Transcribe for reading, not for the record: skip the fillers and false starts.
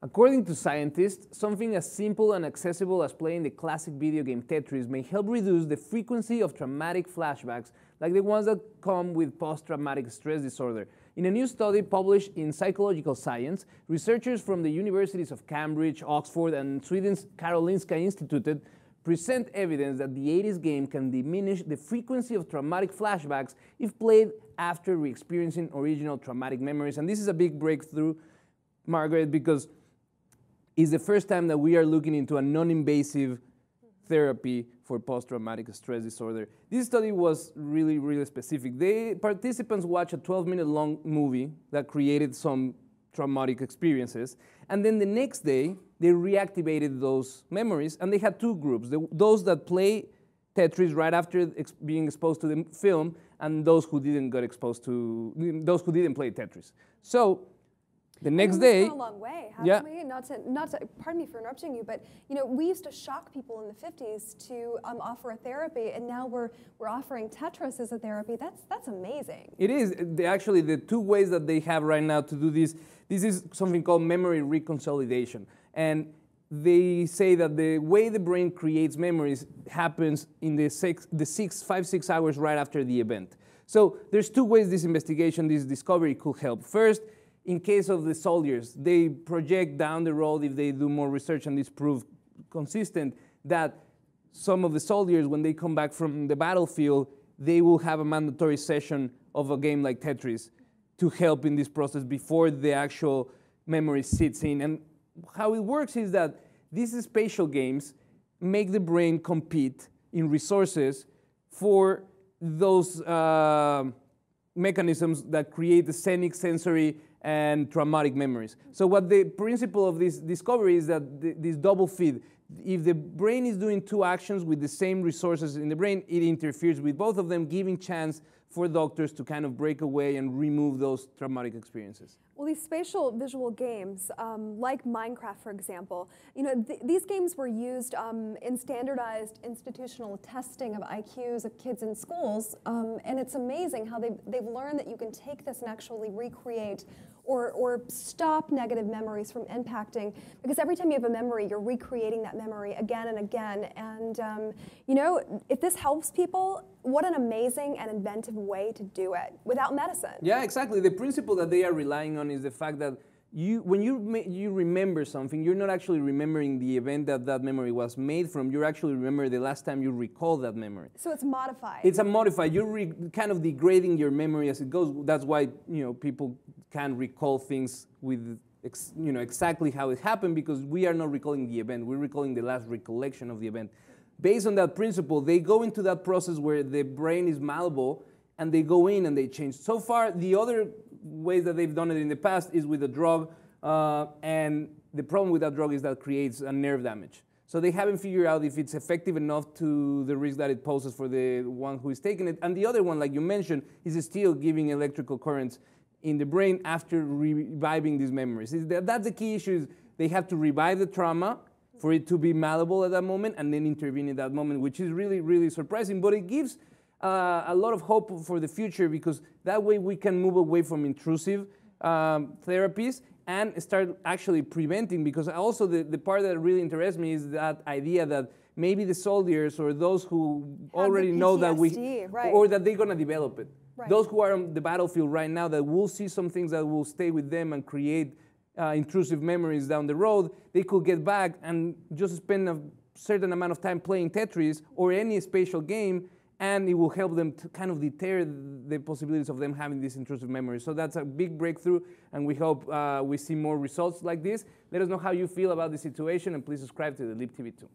According to scientists, something as simple and accessible as playing the classic video game Tetris may help reduce the frequency of traumatic flashbacks like the ones that come with post-traumatic stress disorder. In a new study published in Psychological Science, researchers from the universities of Cambridge, Oxford, and Sweden's Karolinksa Institute present evidence that the 80s game can diminish the frequency of traumatic flashbacks if played after re-experiencing original traumatic memories. And this is a big breakthrough, Margaret, because it's the first time that we are looking into a non-invasive therapy for post-traumatic stress disorder. This study was really, really specific. The participants watched a 12-minute long movie that created some traumatic experiences, and then the next day, they reactivated those memories, and they had two groups, those that play Tetris right after being exposed to the film, and those who didn't get exposed to, those who didn't play Tetris. So, the next day, we've come a long way, haven't we? Not to, pardon me for interrupting you, but we used to shock people in the 50s to offer a therapy, and now we're offering Tetris as a therapy. That's amazing. It is. Actually, the two ways that they have right now to do this is something called memory reconsolidation, and they say that the way the brain creates memories happens in the 5-6 hours right after the event. So there's two ways this investigation, this discovery could help. First, in case of the soldiers, they project down the road, if they do more research and this proves consistent, that some of the soldiers, when they come back from the battlefield, they will have a mandatory session of a game like Tetris to help in this process before the actual memory sits in. And how it works is that these spatial games make the brain compete in resources for those mechanisms that create the scenic, sensory, and traumatic memories. So what the principle of this discovery is that this double feed, if the brain is doing two actions with the same resources in the brain, it interferes with both of them, giving chance for doctors to kind of break away and remove those traumatic experiences. Well, these spatial visual games, like Minecraft, for example, these games were used in standardized institutional testing of IQs of kids in schools, and it's amazing how they've learned that you can take this and actually recreate or stop negative memories from impacting, because every time you have a memory, you're recreating that memory again and again. And if this helps people, what an amazing and inventive way to do it without medicine. Yeah, exactly. The principle that they are relying on is the fact that when you remember something, you're not actually remembering the event that memory was made from. You're actually remembering the last time you recall that memory. So it's modified. It's a modified. You're kind of degrading your memory as it goes. That's why people can recall things with exactly how it happened, because we are not recalling the event. We're recalling the last recollection of the event. Based on that principle, they go into that process where the brain is malleable, and they go in and they change. So far, the other ways that they've done it in the past is with a drug, and the problem with that drug is that it creates a nerve damage. So they haven't figured out if it's effective enough to the risk that it poses for the one who is taking it. And the other one, like you mentioned, is still giving electrical currents in the brain after reviving these memories. That's the key issue, is they have to revive the trauma for it to be malleable at that moment and then intervene in that moment, which is really, really surprising. But it gives a lot of hope for the future, because that way we can move away from intrusive therapies and start actually preventing, because also the part that really interests me is that idea that maybe the soldiers or those who already know that or that they're going to develop it. Right. Those who are on the battlefield right now, that will see some things that will stay with them and create intrusive memories down the road, they could get back and just spend a certain amount of time playing Tetris or any spatial game, and it will help them to kind of deter the possibilities of them having these intrusive memories. So that's a big breakthrough, and we hope we see more results like this. Let us know how you feel about the situation, and please subscribe to the Lip TV 2.